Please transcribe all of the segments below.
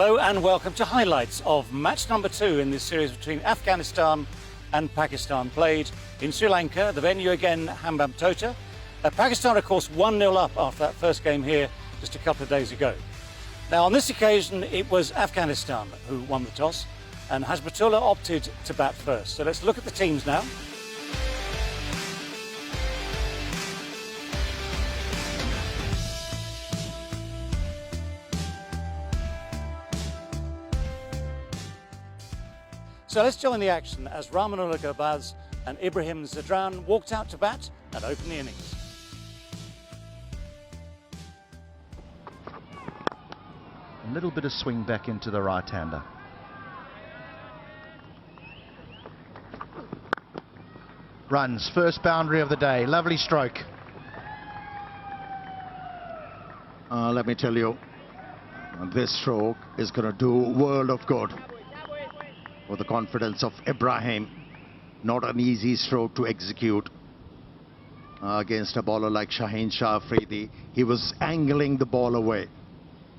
Hello and welcome to highlights of match number 2 in this series between Afghanistan and Pakistan, played in Sri Lanka, the venue again Hambantota. Pakistan, of course, 1-0 up after that first game here just a couple of days ago. Now, on this occasion, it was Afghanistan who won the toss, and Hashmut opted to bat first. So let's look at the teams now. So let's join the action as Rahman Garbaz and Ibrahim Zadran walked out to bat and opened the innings. A little bit of swing back into the right-hander. Runs, first boundary of the day, lovely stroke. Let me tell you, this stroke is going to do a world of good for the confidence of Ibrahim. Not an easy stroke to execute against a bowler like Shaheen Shah Afridi. He was angling the ball away,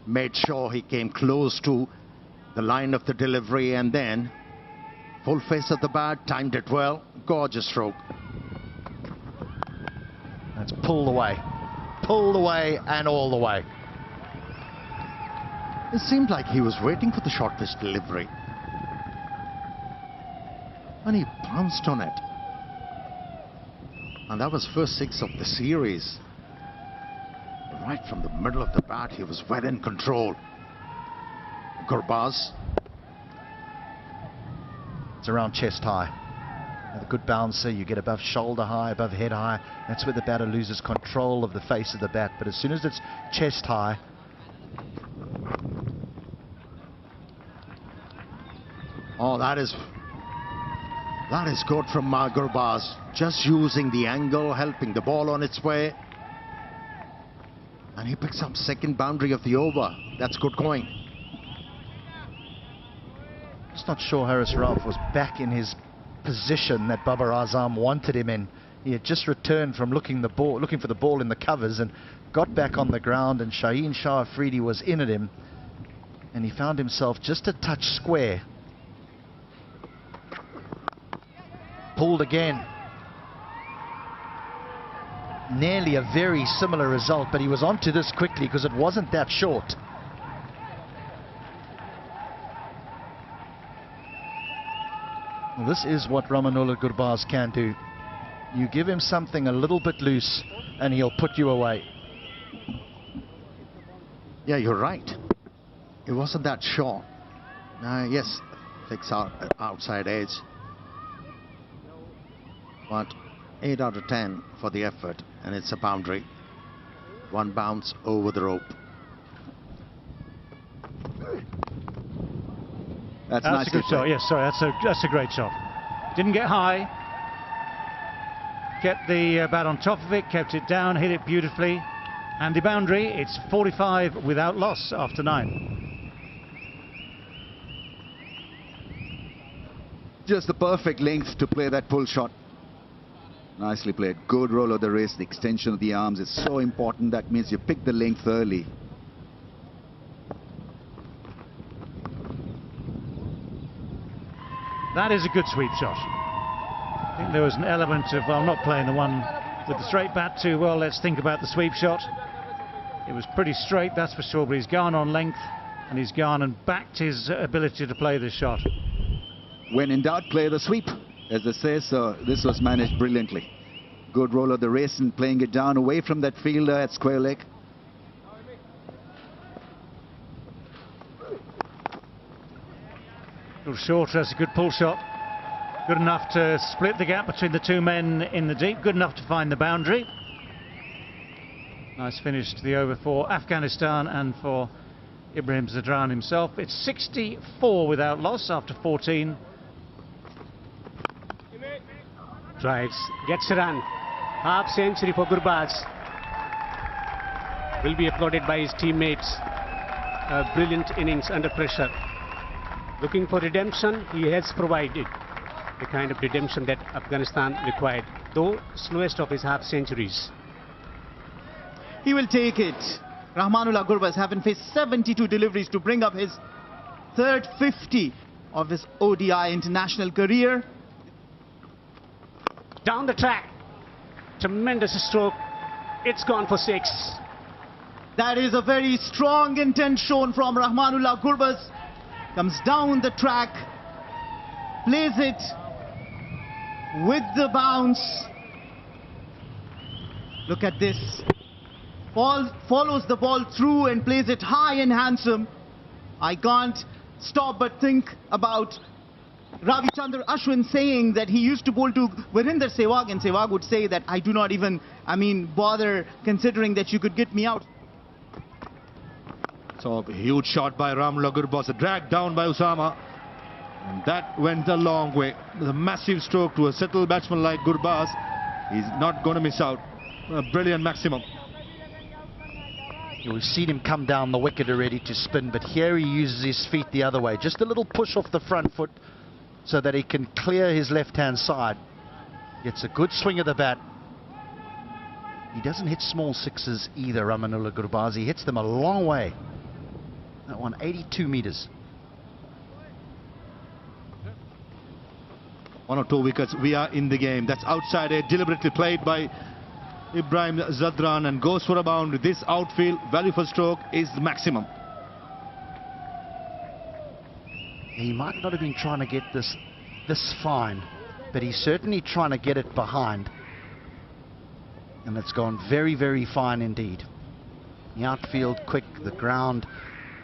made sure he came close to the line of the delivery, and then full face of the bat, timed it well. Gorgeous stroke. That's pulled away and all the way. It seemed like he was waiting for the short pitch delivery, and he pounced on it. And that was first 6 of the series. Right from the middle of the bat, he was well in control. Garbaz. It's around chest high. With a good bouncer, you get above shoulder high, above head high. That's where the batter loses control of the face of the bat. But as soon as it's chest high, oh, that is good from Garbaz. Just using the angle, helping the ball on its way. And he picks up second boundary of the over. That's good going. Just not sure Haris Rauf was back in his position that Babar Azam wanted him in. He had just returned from looking for the ball in the covers and got back on the ground, and Shaheen Shah Afridi was in at him, and he found himself just a touch square. Pulled again. Nearly a very similar result, but he was onto this quickly because it wasn't that short. Well, this is what Rahmanullah Garbaz can do. You give him something a little bit loose and he'll put you away. Yeah, you're right. It wasn't that short. Yes, fix outside edge. But 8 out of 10 for the effort, and it's a boundary. One bounce over the rope. That's a good shot. Yes, sorry, that's a great shot. Didn't get high. Kept the bat on top of it, kept it down, hit it beautifully. And the boundary, it's 45 without loss after 9. Just the perfect length to play that pull shot. Nicely played. Good roll of the wrist. The extension of the arms is so important. That means you pick the length early. That is a good sweep shot. I think there was an element of, well, I'm not playing the one with the straight bat too well. Let's think about the sweep shot. It was pretty straight, that's for sure, but he's gone on length and he's gone and backed his ability to play this shot. When in doubt, play the sweep, as they say, so this was managed brilliantly. Good roll of the wrist and playing it down away from that fielder at square leg. A little shorter, that's a good pull shot. Good enough to split the gap between the two men in the deep. Good enough to find the boundary. Nice finish to the over for Afghanistan and for Ibrahim Zadran himself. It's 64 without loss after 14. Drives, gets a run. Half century for Garbaz. Will be applauded by his teammates. A brilliant innings under pressure. Looking for redemption, he has provided the kind of redemption that Afghanistan required, though slowest of his half centuries. He will take it. Rahmanullah Garbaz having faced 72 deliveries to bring up his third 50 of his ODI international career. Down the track. Tremendous stroke. It's gone for 6. That is a very strong intent shown from Rahmanullah Gurбaz. Comes down the track, plays it with the bounce. Look at this. Follows the ball through and plays it high and handsome. I can't stop but think about Ravi Chandra Ashwin saying that he used to bowl to Virender Sehwag, and Sehwag would say that I do not even, bother considering that you could get me out. So a huge shot by Rahmanullah Gurбaz, a drag down by Usama. And that went a long way. A massive stroke to a settled batsman like Gurбaz. He's not going to miss out. A brilliant maximum. We've seen him come down the wicket already to spin, but here he uses his feet the other way. Just a little push off the front foot so that he can clear his left-hand side. Gets a good swing of the bat. He doesn't hit small sixes either, Rahmanullah Gurбaz. He hits them a long way. That one, 82 metres. 1 or 2 wickets, we are in the game. That's outside edge, deliberately played by Ibrahim Zadran, and goes for a boundary. This outfield value for stroke is the maximum. He might not have been trying to get this fine, but he's certainly trying to get it behind. And it's gone very, very fine indeed. The outfield quick, the ground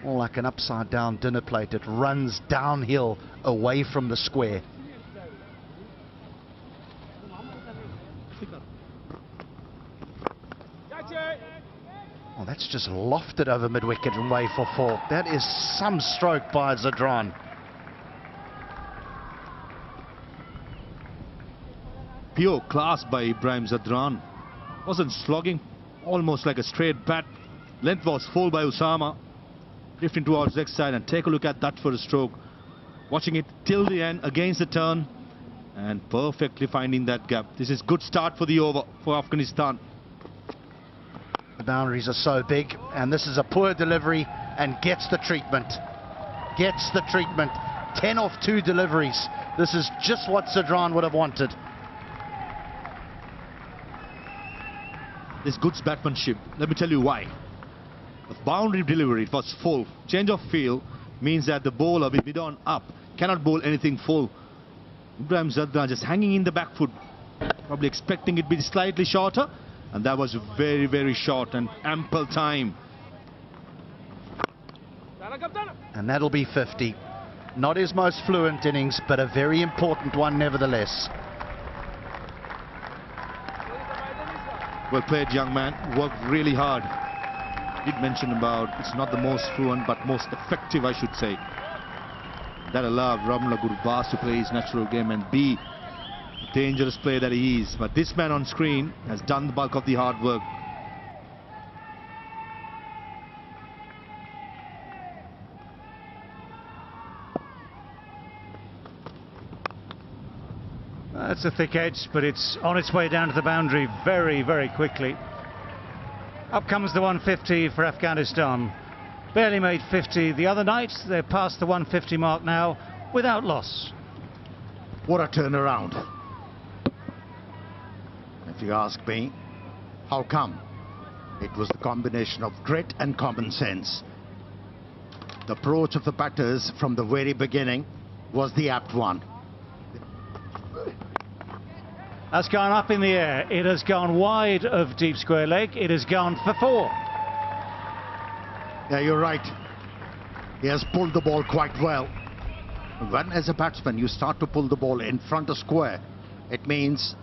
all like an upside down dinner plate. It runs downhill away from the square. Oh, that's just lofted over mid-wicket and way for 4. That is some stroke by Zadran. Pure class by Ibrahim Zadran. Wasn't slogging, almost like a straight bat. Length was full by Usama. Drifting towards the side, and take a look at that for a stroke. Watching it till the end against the turn and perfectly finding that gap. This is good start for the over for Afghanistan. The boundaries are so big, and this is a poor delivery and gets the treatment. Gets the treatment. 10 off 2 deliveries. This is just what Zadran would have wanted. This good batsmanship. Let me tell you why. The boundary delivery, it was full. Change of field means that the bowler with mid on up cannot bowl anything full. Ibrahim Zadran just hanging in the back foot, probably expecting it to be slightly shorter, and that was very, very short and ample time. And that'll be 50. Not his most fluent innings, but a very important one nevertheless. Well played, young man. Worked really hard. Did mention about it's not the most fluent but most effective, I should say. That allowed Rahmanullah Gurбaz to play his natural game and be the dangerous player that he is. But this man on screen has done the bulk of the hard work. That's a thick edge, but it's on its way down to the boundary very, very quickly. Up comes the 150 for Afghanistan. Barely made 50 the other night. They're past the 150 mark now without loss. What a turnaround. If you ask me, how come? It was the combination of grit and common sense. The approach of the batters from the very beginning was the apt one. That's gone up in the air. It has gone wide of deep square leg. It has gone for 4. Yeah, you're right. He has pulled the ball quite well. When as a batsman you start to pull the ball in front of square, it means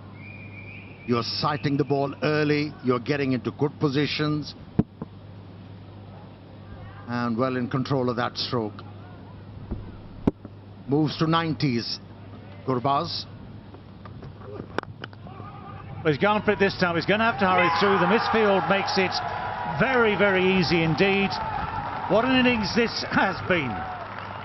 you're sighting the ball early, you're getting into good positions, and well in control of that stroke. Moves to 90s. Gurбaz. Well, he's gone for it this time. He's going to have to hurry through. The misfield makes it very, very easy indeed. What an innings this has been.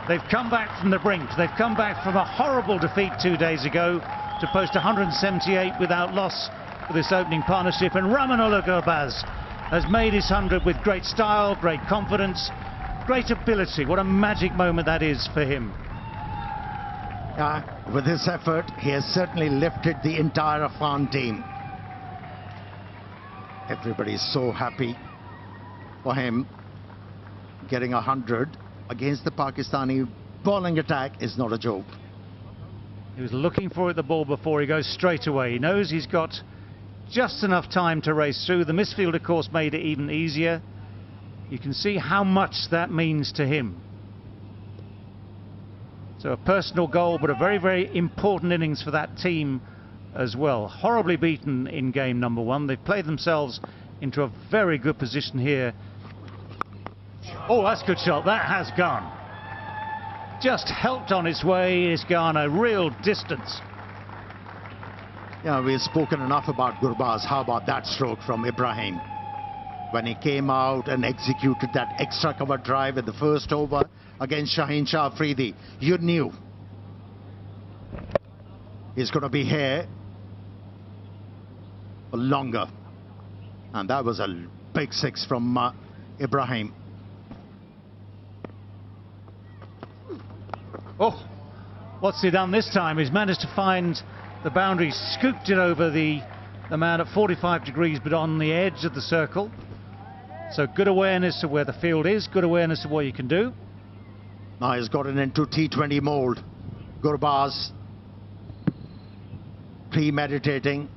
They've come back from the brink. They've come back from a horrible defeat 2 days ago to post 178 without loss for this opening partnership. And Rahmanullah Gurбaz has made his 100 with great style, great confidence, great ability. What a magic moment that is for him. With this effort, he has certainly lifted the entire Afghan team. Everybody is so happy for him. Getting 100 against the Pakistani bowling attack is not a joke. He was looking for the ball before he goes straight away. He knows he's got just enough time to race through. The misfield, of course, made it even easier. You can see how much that means to him. So a personal goal, but a very, very important innings for that team as well. Horribly beaten in game number one. They've played themselves into a very good position here. Oh, that's a good shot. That has gone. Just helped on its way. It's gone a real distance. Yeah, we've spoken enough about Gurbaaz. How about that stroke from Ibrahim? When he came out and executed that extra cover drive in the first over against Shaheen Shah Afridi, you knew he's going to be here for longer. And that was a big six from Ibrahim. Oh, what's he done this time? He's managed to find the boundary, scooped it over the man at 45 degrees, but on the edge of the circle. So good awareness of where the field is, good awareness of what you can do. Now he's gotten into T20 mold. Gurbaaz premeditating,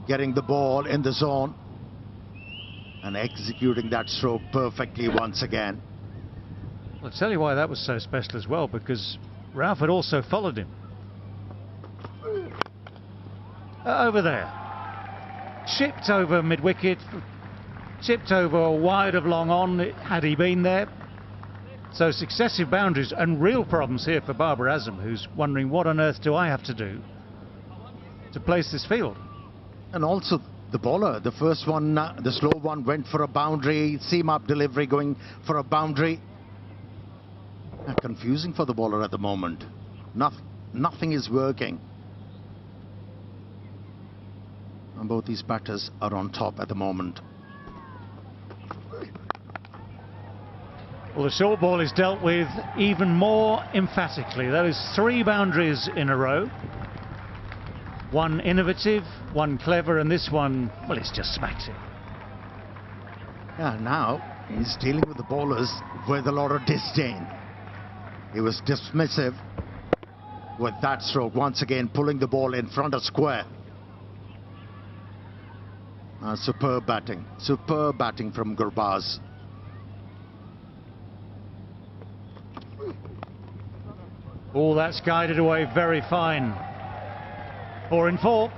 getting the ball in the zone and executing that stroke perfectly once again. I'll tell you why that was so special as well, because Ralph had also followed him. Over there. Chipped over mid-wicket, chipped over wide of long on, had he been there. So successive boundaries and real problems here for Babar Azam, who's wondering what on earth do I have to do to place this field. And also the bowler, the first one, the slow one went for a boundary, seam-up delivery going for a boundary. Confusing for the bowler at the moment. Nothing is working. And both these batters are on top at the moment. Well, the short ball is dealt with even more emphatically. That is 3 boundaries in a row. One innovative, one clever, and this one, well, it's just smacked it. Yeah, now he's dealing with the bowlers with a lot of disdain. He was dismissive with that stroke, once again pulling the ball in front of square. Superb batting from Gurbaaz. Oh, that's guided away very fine. 4 in 4.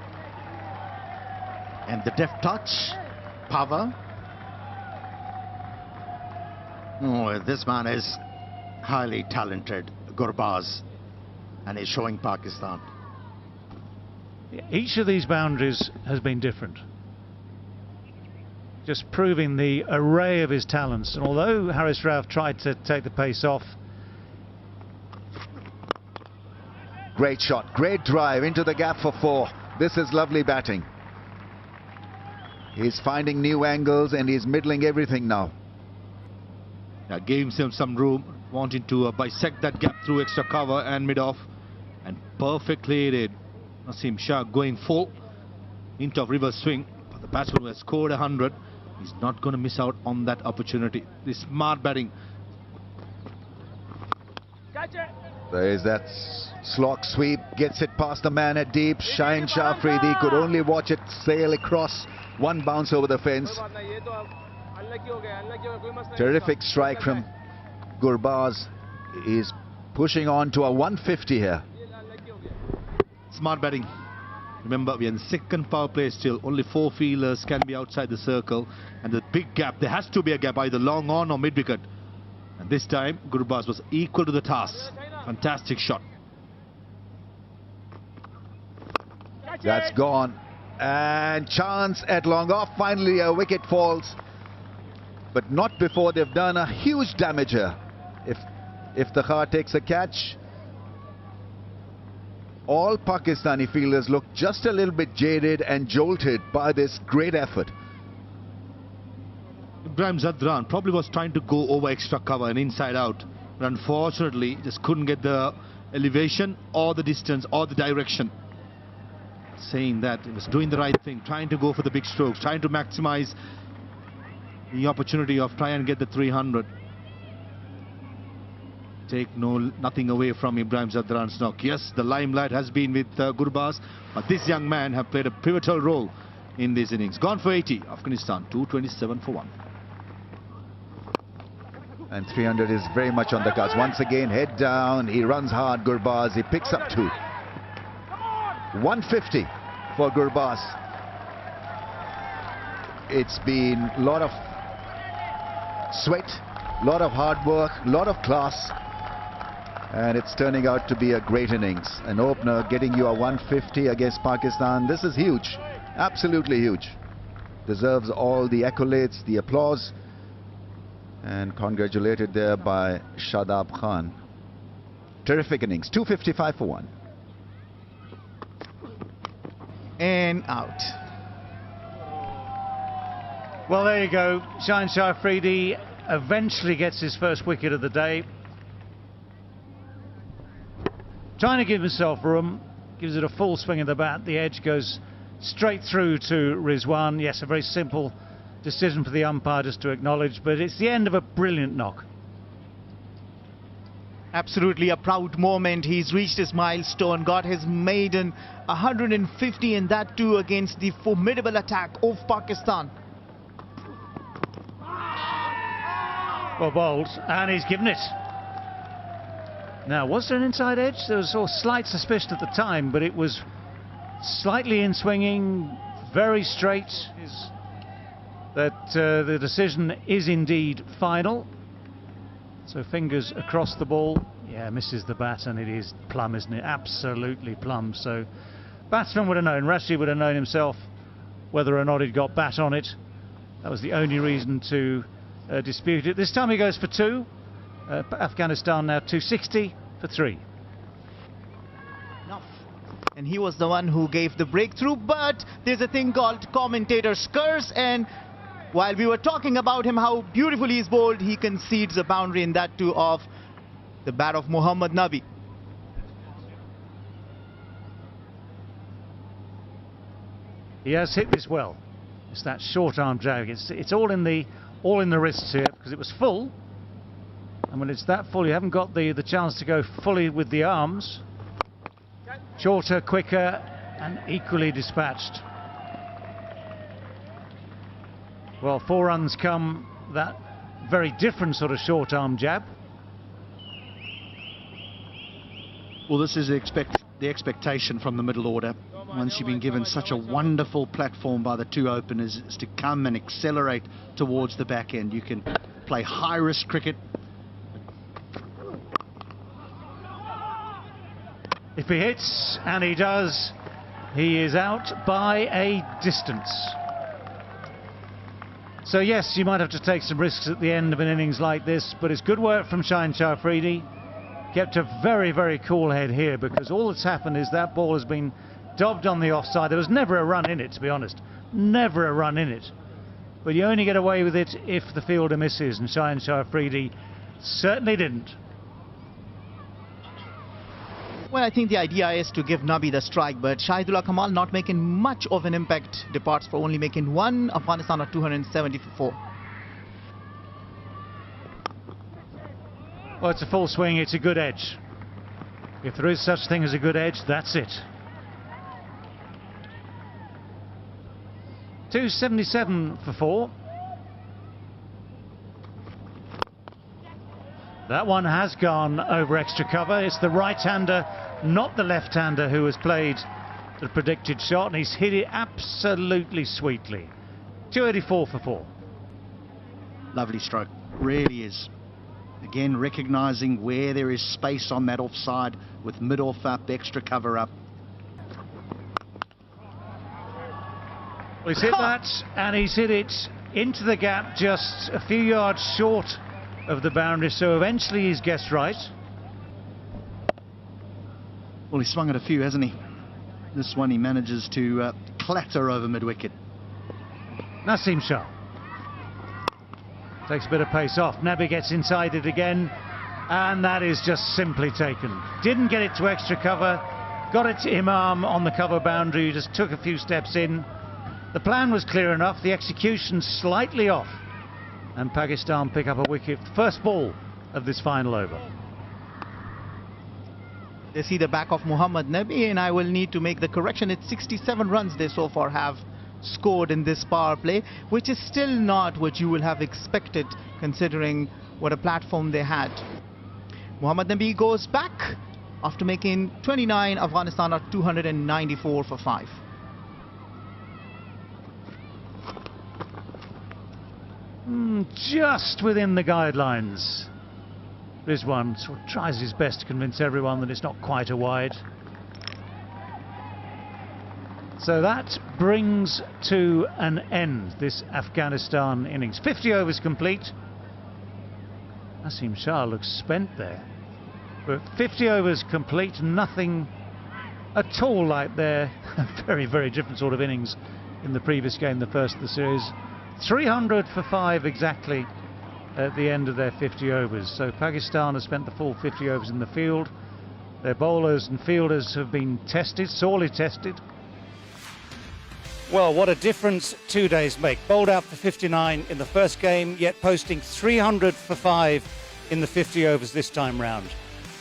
And the deft touch, power. Oh, this man is highly talented, Gurbaaz, and he's showing Pakistan. Each of these boundaries has been different. Just proving the array of his talents. And although Haris Rauf tried to take the pace off. Great shot, great drive into the gap for 4. This is lovely batting. He's finding new angles and he's middling everything now. Yeah, gave him some room, wanting to bisect that gap through extra cover and mid-off. And perfectly did. Naseem Shah going full into a reverse swing. But the batsman who has scored 100, he's not going to miss out on that opportunity. This smart batting. There is that slog sweep, gets it past the man at deep. Shaheen Shah Afridi could only watch it sail across, one bounce over the fence. Terrific strike from Gurbaaz. He's pushing on to a 150 here. Smart batting. Remember, we are in second power play still. Only 4 fielders can be outside the circle. And the big gap, there has to be a gap, either long on or mid-wicket. And this time, Gurbaaz was equal to the task. Fantastic shot. That's gone. And chance at long off. Finally, a wicket falls. But not before they've done a huge damage here. If the Khar takes a catch, all Pakistani fielders look just a little bit jaded and jolted by this great effort. Ibrahim Zadran probably was trying to go over extra cover and inside out, but unfortunately just couldn't get the elevation or the distance or the direction. Saying that he was doing the right thing, trying to go for the big strokes, trying to maximize the opportunity of trying and get the 300. Take nothing away from Ibrahim Zadran's knock. Yes, the limelight has been with Gurbaaz, but this young man have played a pivotal role in these innings. Gone for 80, Afghanistan 227 for 1. And 300 is very much on the cards. Once again, head down, he runs hard, Gurbaaz, he picks up 2. 150 for Gurbaaz. It's been a lot of sweat, a lot of hard work, a lot of class, and it's turning out to be a great innings. An opener getting you a 150 against Pakistan. This is huge, absolutely huge. Deserves all the accolades, the applause, and congratulated there by Shadab Khan. Terrific innings, 255 for 1. And out. Well, there you go. Shahidi eventually gets his first wicket of the day. Trying to give himself room, gives it a full swing of the bat. The edge goes straight through to Rizwan. Yes, a very simple decision for the umpire just to acknowledge, but it's the end of a brilliant knock. Absolutely a proud moment. He's reached his milestone, got his maiden 150, and that too against the formidable attack of Pakistan. Well bowled, and he's given it. Now, was there an inside edge? There was a slight suspicion at the time, but it was slightly in swinging, very straight. That the decision is indeed final. So fingers across the ball. Yeah, misses the bat, and it is plumb, isn't it? Absolutely plumb. So batsman would have known, Rashid would have known himself whether or not he'd got bat on it. That was the only reason to dispute it. This time he goes for 2. Afghanistan now 260 for 3. Enough. And he was the one who gave the breakthrough, but there's a thing called commentator's curse, and while we were talking about him, how beautifully he's bowled, he concedes a boundary, and that too of the bat of Muhammad Nabi. He has hit this well. It's that short arm drag. It's all in the wrists here because it was full, and when it's that full, you haven't got the chance to go fully with the arms. Shorter, quicker, and equally dispatched. Well, 4 runs come that very different sort of short arm jab. Well, this is the expectation from the middle order. Once you've been given such a wonderful platform by the 2 openers, is to come and accelerate towards the back end. You can play high-risk cricket. If he hits, and he does, he is out by a distance. So yes, you might have to take some risks at the end of an innings like this, but it's good work from Shahidi. Kept a very, very cool head here, because all that's happened is that ball has been dobbed on the offside. There was never a run in it, to be honest. Never a run in it. But you only get away with it if the fielder misses, and Shahidi certainly didn't. Well, I think the idea is to give Nabi the strike, but Shahidullah Kamal not making much of an impact, departs for only making 1. Afghanistan at 270 for 4. Well, it's a full swing, it's a good edge. If there is such thing as a good edge, that's it. 277 for 4. That one has gone over extra cover. It's the right-hander, not the left-hander, who has played the predicted shot, and he's hit it absolutely sweetly. 284 for 4. Lovely stroke, really is. Again, recognising where there is space on that offside with mid-off up, extra cover up. Well, he's hit that, and he's hit it into the gap just a few yards short of the boundary, so eventually he's guessed right. Well, he's swung at a few, hasn't he? This one he manages to clatter over mid-wicket. Naseem Shah. Takes a bit of pace off. Nabi gets inside it again, and that is just simply taken. Didn't get it to extra cover, got it to Imam on the cover boundary, just took a few steps in. The plan was clear enough, the execution slightly off, and Pakistan pick up a wicket. First ball of this final over. They see the back of Muhammad Nabi, and I will need to make the correction. It's 67 runs they so far have scored in this power play, which is still not what you will have expected considering what a platform they had. Muhammad Nabi goes back after making 29. Afghanistan are 294 for 5. Just within the guidelines. Rizwan sort of tries his best to convince everyone that it's not quite a wide. So that brings to an end this Afghanistan innings. 50 overs complete. Asim Shah looks spent there. But 50 overs complete, nothing at all like their very, very different sort of innings in the previous game, the first of the series. 300 for 5 exactly at the end of their 50 overs. So Pakistan has spent the full 50 overs in the field. Their bowlers and fielders have been tested, sorely tested. Well, what a difference 2 days make. Bowled out for 59 in the first game, yet posting 300 for 5 in the 50 overs this time round.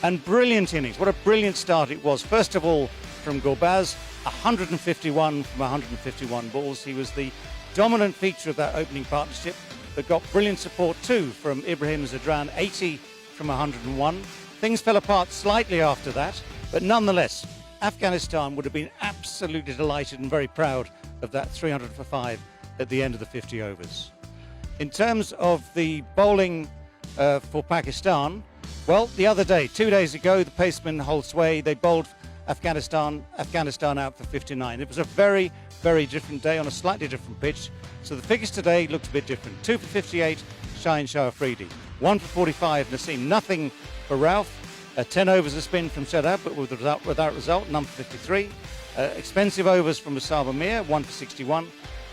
And brilliant innings. What a brilliant start it was. First of all, from Garbz, 151 from 151 balls. He was the dominant feature of that opening partnership, but got brilliant support too from Ibrahim Zadran, 80 from 101. Things fell apart slightly after that, but nonetheless, Afghanistan would have been absolutely delighted and very proud of that 300 for 5 at the end of the 50 overs. In terms of the bowling for Pakistan, well, the other day, 2 days ago, the pacemen hold sway. They bowled Afghanistan out for 59. It was a very, very different day on a slightly different pitch. So the figures today looked a bit different. 2 for 58, Shaheen Shah Afridi. 1 for 45, Naseem. Nothing for Ralph. 10 overs a spin from Shadab, but without result. None for 53. Expensive overs from Musab Amir, 1 for 61,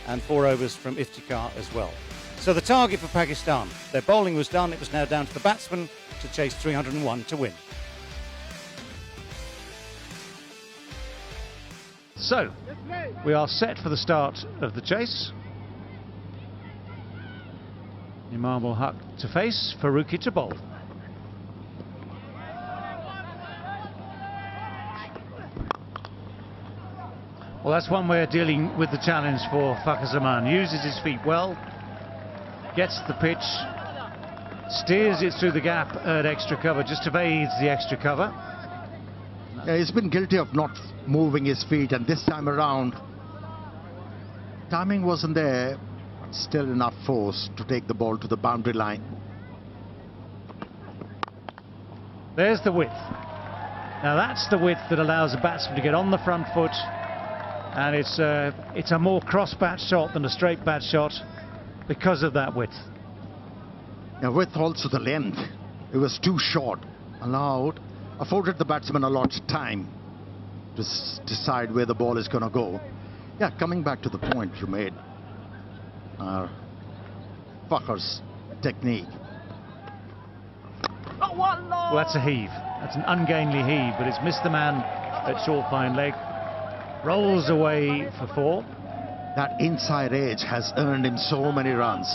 and 4 overs from Iftikhar as well. So the target for Pakistan, their bowling was done. It was now down to the batsmen to chase 301 to win. So, we are set for the start of the chase. Imam al-Haq to face, Faaruqi to bowl. Well, that's one way of dealing with the challenge for Fakhar Zaman. Uses his feet well, gets the pitch, steers it through the gap at extra cover, just evades the extra cover. Yeah, he's been guilty of not moving his feet, and this time around, timing wasn't there, but still enough force to take the ball to the boundary line. There's the width. Now that's the width that allows the batsman to get on the front foot, and it's a more cross bat shot than a straight bat shot because of that width. Now with also the length, it was too short, afforded the batsman a lot of time to decide where the ball is going to go. Yeah, coming back to the point you made, Fakhar's technique. Well, that's a heave. That's an ungainly heave, but it's missed the man at short fine leg. Rolls away for 4. That inside edge has earned him so many runs.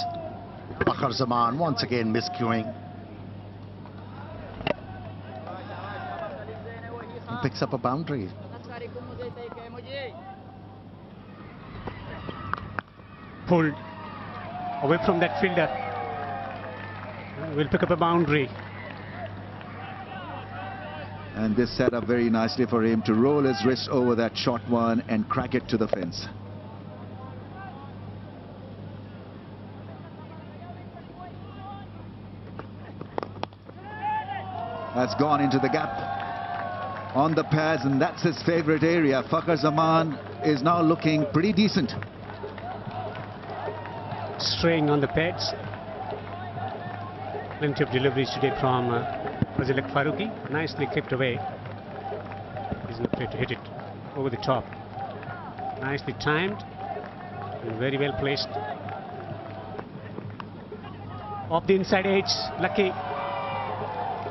Fakhar Zaman once again miscuing. He picks up a boundary. Pulled away from that fielder. Will pick up a boundary. And this set up very nicely for him to roll his wrist over that short one and crack it to the fence. That's gone into the gap on the pads, and that's his favorite area. Fakhar Zaman is now looking pretty decent. Straying on the pads. Plenty of deliveries today from Faaruqi. Nicely clipped away. He's not afraid to hit it over the top. Nicely timed and very well placed. Off the inside edge, lucky.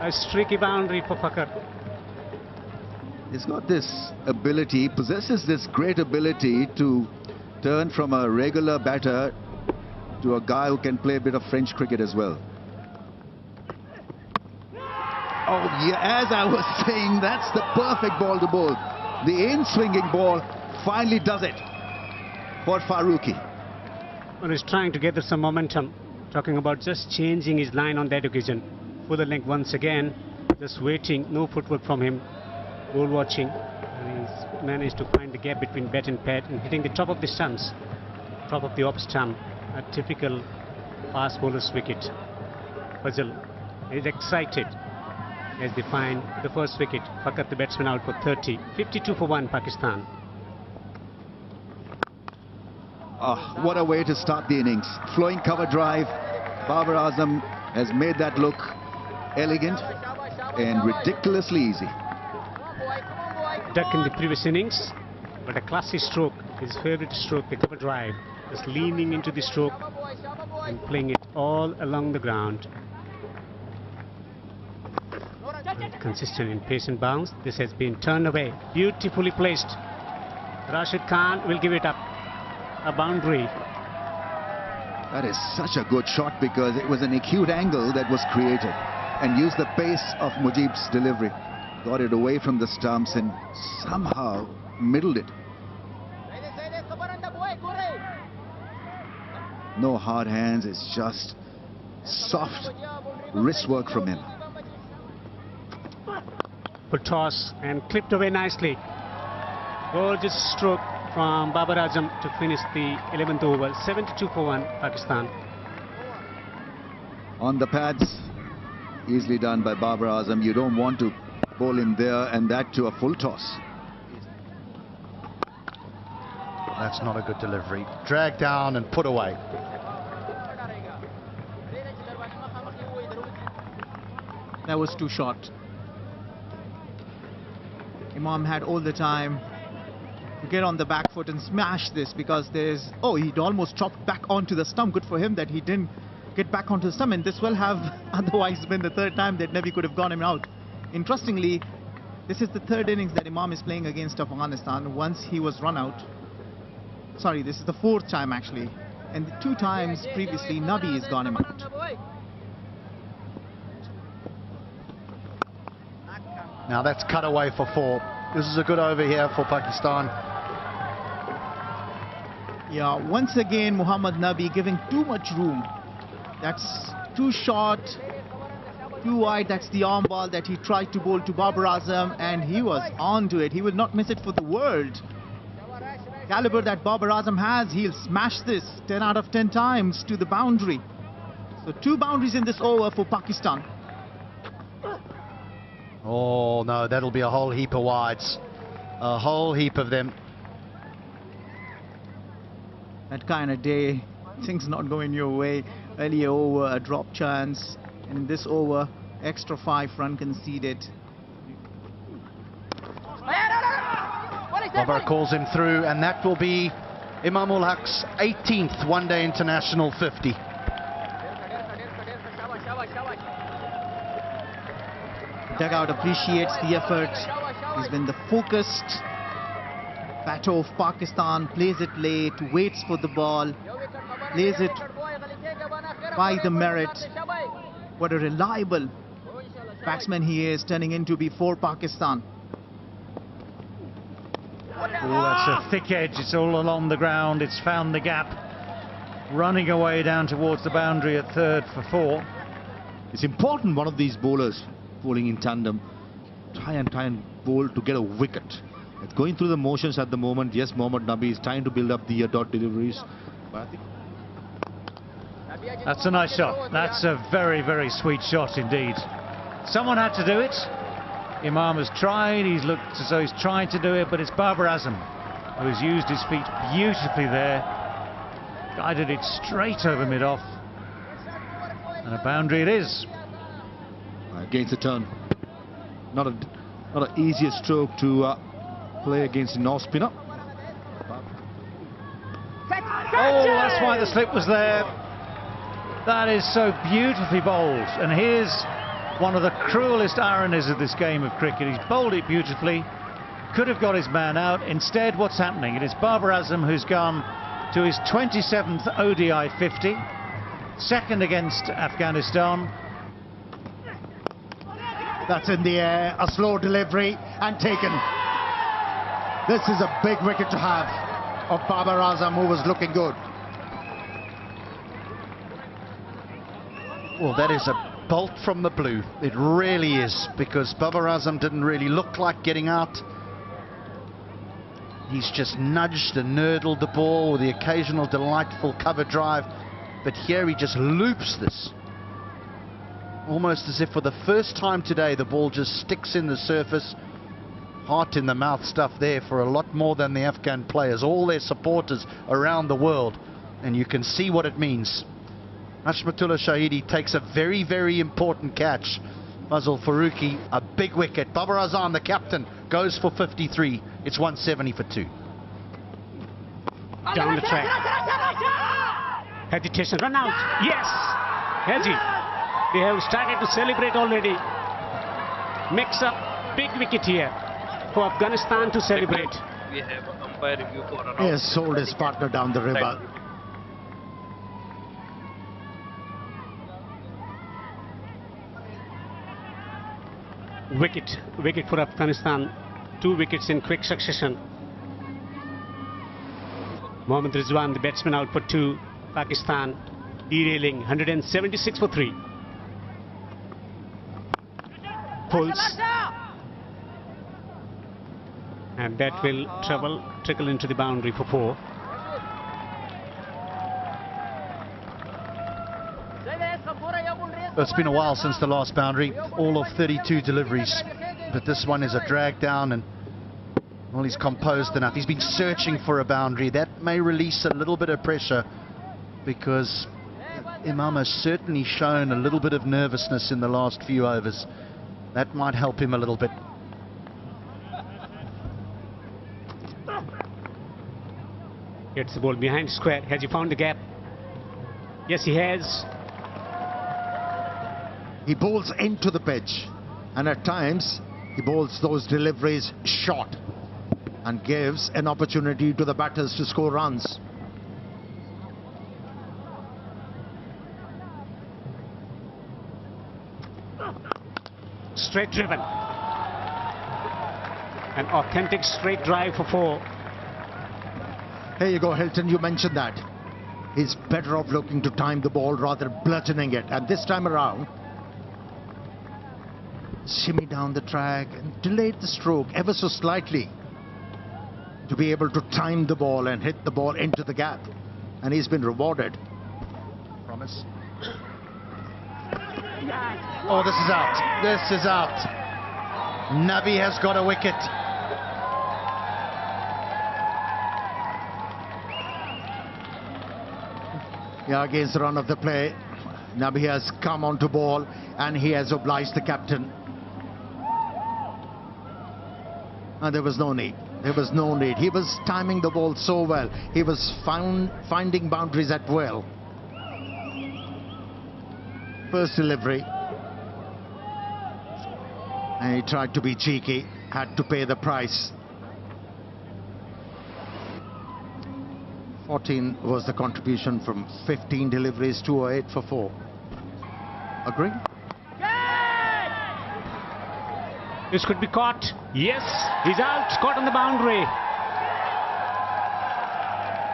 A streaky boundary for Fakar. He's got this ability, possesses this great ability to turn from a regular batter to a guy who can play a bit of French cricket as well. Oh, yeah, as I was saying, that's the perfect ball to bowl. The in-swinging ball finally does it for Faaruqi. Well, he's trying to gather some momentum. Talking about just changing his line on that occasion. Full length once again. Just waiting, no footwork from him. Ball watching. And he's managed to find the gap between bat and pad and hitting the top of the stumps. Top of the off stump. A typical fast bowler's wicket. Fazal is excited as they find the first wicket. Fakat the batsman out for 30. 52 for 1 Pakistan. Oh, what a way to start the innings. Flowing cover drive. Babar Azam has made that look elegant and ridiculously easy. Duck in the previous innings, but a classy stroke, his favorite stroke, the cover drive. Just leaning into the stroke and playing it all along the ground. Consistent in pace and bounce. This has been turned away. Beautifully placed. Rashid Khan will give it up. A boundary. That is such a good shot because it was an acute angle that was created and used the pace of Mujib's delivery. Got it away from the stumps and somehow middled it. No hard hands, it's just soft wrist work from him. Full toss and clipped away nicely. Gorgeous stroke from Babar Azam to finish the 11th over. 72 for 1 Pakistan. On the pads, easily done by Babar Azam. You don't want to bowl him there, and that to a full toss. That's not a good delivery. Dragged down and put away. That was too short. Imam had all the time to get on the back foot and smash this because there's... Oh, he'd almost chopped back onto the stump. Good for him that he didn't get back onto the stump, and this will have otherwise been the third time that Nabi could have gone him out. Interestingly, this is the third innings that Imam is playing against Afghanistan. Once he was run out. Sorry, this is the fourth time actually. And the 2 times previously, Nabi has gone him out. Now that's cut away for 4. This is a good over here for Pakistan. Yeah, once again, Muhammad Nabi giving too much room. That's too short, too wide. That's the arm ball that he tried to bowl to Babar Azam, and he was on to it. He will not miss it for the world. Caliber that Babar Azam has, he'll smash this 10 out of 10 times to the boundary. So 2 boundaries in this over for Pakistan. Oh no, that'll be a whole heap of wides. A whole heap of them. That kind of day, things not going your way. Earlier over, a drop chance. And in this over, extra 5 run conceded. Babar calls him through, and that will be Imam ul Haq's 18th one-day international 50. Dugout appreciates the effort. He's been the focused batter of Pakistan. Plays it late, waits for the ball, plays it by the merit. What a reliable batsman he is turning into before Pakistan. Oh, that's a thick edge. It's all along the ground. It's found the gap. Running away down towards the boundary at third for 4. It's important one of these bowlers bowling in tandem try and bowl to get a wicket. It's going through the motions at the moment. Yes, Mohammad Nabi is trying to build up the dot deliveries, but I think that's a nice shot. That's a very, very sweet shot indeed. Someone had to do it. Imam has tried. He's looked as though he's trying to do it, but it's Babar Azam who's used his feet beautifully there. Guided it straight over mid-off. And a boundary it is. against the turn. Not an easiest stroke to play against an off spinner. Oh, that's why the slip was there. That is so beautifully bowled. And here's one of the cruelest ironies of this game of cricket. He's bowled it beautifully, could have got his man out. Instead, what's happening? It is Babar Azam who's gone to his 27th ODI 50, second against Afghanistan. That's in the air, a slow delivery and taken. This is a big wicket to have of Babar Azam, who was looking good. Well, that is a bolt from the blue. It really is, because Babar Azam didn't really look like getting out. He's just nudged and nurdled the ball with the occasional delightful cover drive. But here he just loops this. Almost as if for the first time today the ball just sticks in the surface. Heart in the mouth stuff there for a lot more than the Afghan players, all their supporters around the world. And you can see what it means. Hashmatullah Shahidi takes a very, very important catch. Fazal Faaruqi, a big wicket. Babar Azam, the captain, goes for 53. It's 170 for 2. Down the track. Hesitation, run out. Yes! Haji. They have started to celebrate already. Makes a big wicket here for Afghanistan to celebrate. We have umpire review for around. He has sold his partner down the river. Wicket for Afghanistan. 2 wickets in quick succession. Mohammad Rizwan, the batsman, out for 2. Pakistan derailing, 176 for 3. Pulls. And that will trickle into the boundary for 4. Well, it's been a while since the last boundary, all of 32 deliveries, but this one is a drag down, and well, he's composed enough. He's been searching for a boundary. That may release a little bit of pressure, because Imam has certainly shown a little bit of nervousness in the last few overs. That might help him a little bit. Gets the ball behind square. Has he found the gap? Yes, he has. He bowls into the pitch, and at times he bowls those deliveries short and gives an opportunity to the batters to score runs. Straight driven. An authentic straight drive for 4. Here you go, Hilton, you mentioned that. He's better off looking to time the ball rather than bludgeoning it. And this time around, shimmy down the track and delayed the stroke ever so slightly to be able to time the ball and hit the ball into the gap. And he's been rewarded. Promise. Oh, this is out. This is out. Nabi has got a wicket. Yeah, against the run of the play, Nabi has come onto ball and he has obliged the captain. And there was no need. There was no need. He was timing the ball so well. He was finding boundaries at will. First delivery. And he tried to be cheeky, had to pay the price. 14 was the contribution from 15 deliveries, 208 for 4. Agree? This could be caught. Yes, he's out. Caught on the boundary.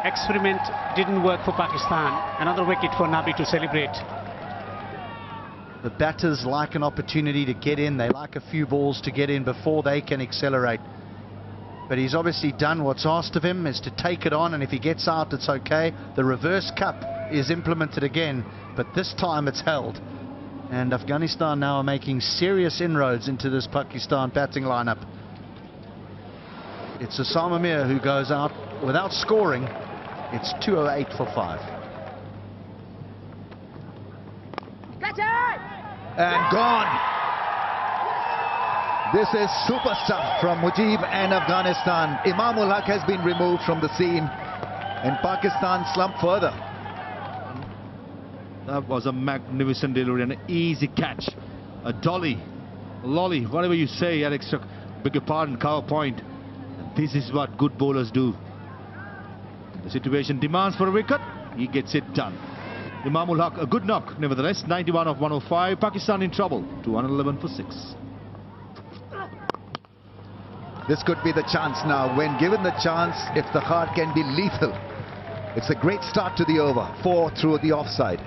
Experiment didn't work for Pakistan. Another wicket for Nabi to celebrate. The batters like an opportunity to get in. They like a few balls to get in before they can accelerate. But he's obviously done what's asked of him, is to take it on, and if he gets out, it's okay. The reverse cup is implemented again, but this time it's held. And Afghanistan now are making serious inroads into this Pakistan batting lineup. It's Osama Mir who goes out without scoring. It's 208 for 5. And gone. This is super stuff from Mujib and Afghanistan. Imam Ulhaq has been removed from the scene, and Pakistan slump further. That was a magnificent delivery and an easy catch. A dolly, a lolly, whatever you say, Alex, beg your pardon, cover point. And this is what good bowlers do. The situation demands for a wicket. He gets it done. Ulhaq, a good knock, nevertheless. 91 of 105. Pakistan in trouble. 211 for 6. This could be the chance now. When given the chance, if the heart can be lethal. It's a great start to the over. 4 through the offside.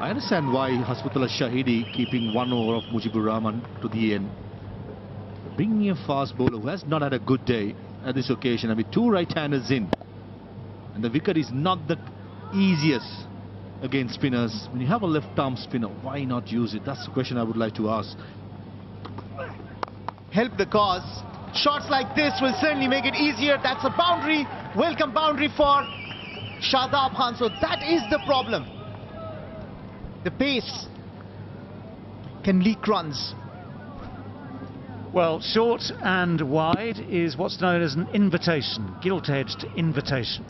I understand why Hospital Shahidi keeping 1 over of Rahman to the end. Bringing a fast bowler who has not had a good day at this occasion. I mean, 2 right-handers in. And the wicket is not the easiest against spinners. When you have a left-arm spinner, why not use it? That's the question I would like to ask. Help the cause. Shots like this will certainly make it easier. That's a boundary. Welcome boundary for Shadab Khan. So that is the problem. The pace can leak runs. Well, short and wide is what's known as an invitation, gilt-edged invitation.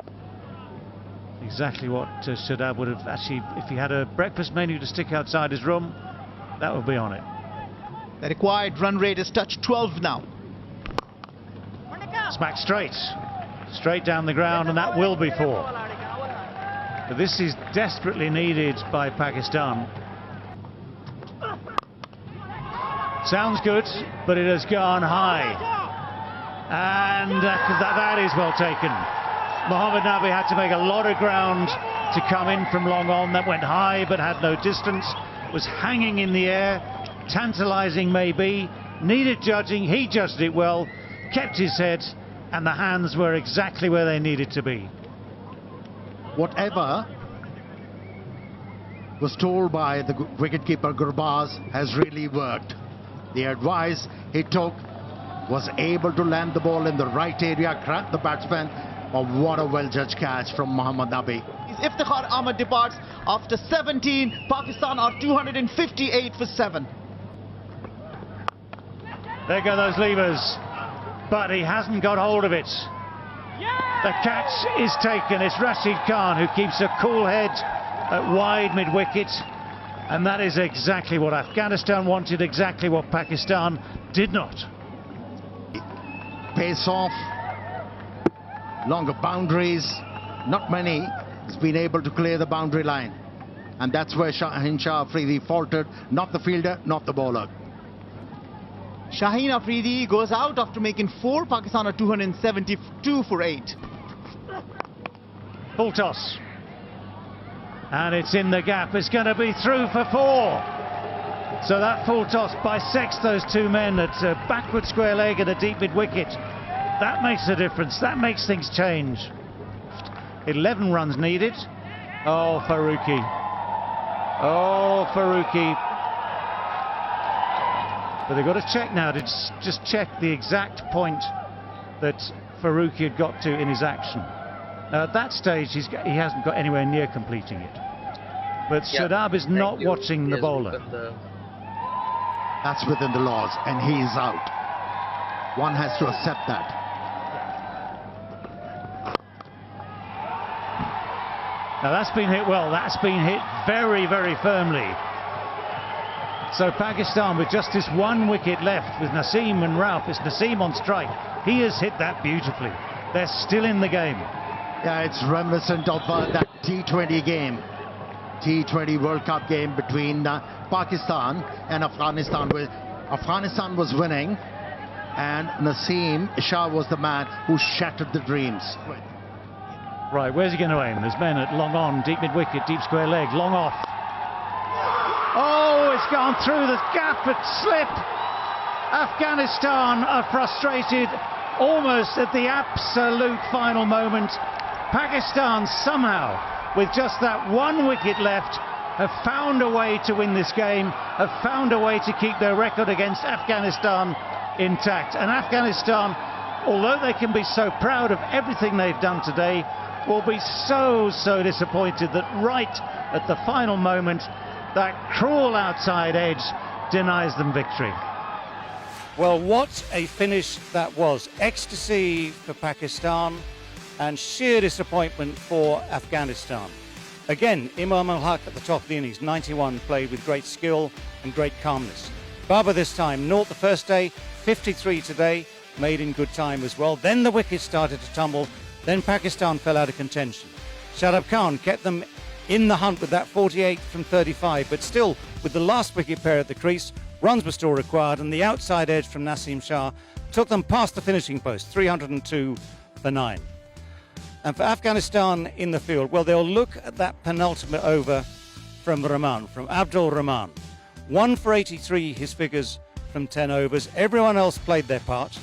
Exactly what Shadab would have actually, if he had a breakfast menu to stick outside his room, that would be on it. The required run rate is touched 12 now. Smack straight down the ground, and that will be 4. But this is desperately needed by Pakistan. Sounds good, but it has gone high. And that is well taken. Mohammad Nabi had to make a lot of ground to come in from long on. That went high but had no distance. Was hanging in the air. Tantalising maybe. Needed judging. He judged it well. Kept his head. And the hands were exactly where they needed to be. Whatever was told by the wicketkeeper Grbaz has really worked. The advice he took, was able to land the ball in the right area, crack the batsman. Oh, what a well-judged catch from Mohammad Nabi. Iftikhar Ahmed departs after 17. Pakistan are 258 for 7. There go those levers. But he hasn't got hold of it. The catch is taken. It's Rashid Khan who keeps a cool head at wide mid-wicket. And that is exactly what Afghanistan wanted, exactly what Pakistan did not. Pace off, longer boundaries, not many has been able to clear the boundary line. And that's where Shaheen Shah Afridi faltered, not the fielder, not the bowler. Shaheen Afridi goes out after making 4. Pakistan are 272 for 8. Full toss. And it's in the gap. It's going to be through for 4. So that full toss bisects those 2 men at a backward square leg and a deep mid-wicket. That makes a difference. That makes things change. 11 runs needed. Oh, Faaruqi. Oh, Faaruqi. But they've got to check now to just check the exact point that Faaruqi had got to in his action. At that stage, he hasn't got anywhere near completing it. But Shadab is not watching the bowler. That's within the laws, and he is out. One has to accept that. Now that's been hit well. That's been hit very, very firmly. So Pakistan with just this 1 wicket left with Naseem and Rauf. It's Naseem on strike. He has hit that beautifully. They're still in the game. Yeah, it's reminiscent of that T20 game. T20 World Cup game between Pakistan and Afghanistan. Where Afghanistan was winning and Naseem Shah was the man who shattered the dreams. Right, where's he going to aim? There's men at long on, deep mid-wicket, deep square leg, long off. Oh, it's gone through the gap at slip. Afghanistan are frustrated almost at the absolute final moment. Pakistan somehow, with just that 1 wicket left, have found a way to win this game, have found a way to keep their record against Afghanistan intact. And Afghanistan, although they can be so proud of everything they've done today, will be so disappointed that right at the final moment, that cruel outside edge denies them victory. Well, what a finish that was. Ecstasy for Pakistan and sheer disappointment for Afghanistan. Again, Imam Al-Haq at the top of the innings, 91, played with great skill and great calmness. Baba this time, 0 the first day, 53 today, made in good time as well. Then the wickets started to tumble, then Pakistan fell out of contention. Shadab Khan kept them in the hunt with that 48 from 35, but still, with the last wicket pair at the crease, runs were still required, and the outside edge from Naseem Shah took them past the finishing post, 302 for 9. And for Afghanistan in the field, well, they'll look at that penultimate over from Rahman, from Abdul-Rahman. 1 for 83, his figures from 10 overs. Everyone else played their part,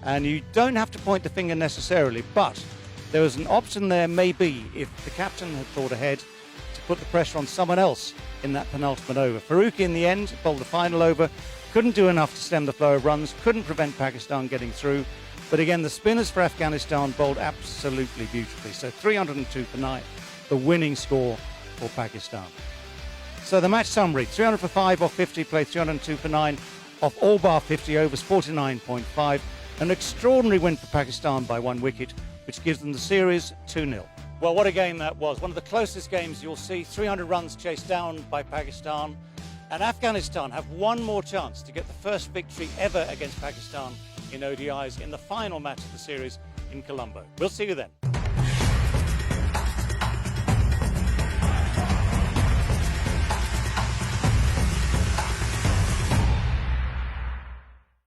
and you don't have to point the finger necessarily, but there was an option there, maybe, if the captain had thought ahead, to put the pressure on someone else in that penultimate over. Farouk, in the end, bowled the final over, couldn't do enough to stem the flow of runs, couldn't prevent Pakistan getting through. But again, the spinners for Afghanistan bowled absolutely beautifully. So 302 for 9, the winning score for Pakistan. So the match summary, 300 for 5 off 50, played 302 for 9 off all bar 50 overs, 49.5. An extraordinary win for Pakistan by 1 wicket, which gives them the series 2-0. Well, what a game that was. One of the closest games you'll see. 300 runs chased down by Pakistan. And Afghanistan have one more chance to get the first victory ever against Pakistan in ODIs in the final match of the series in Colombo. We'll see you then.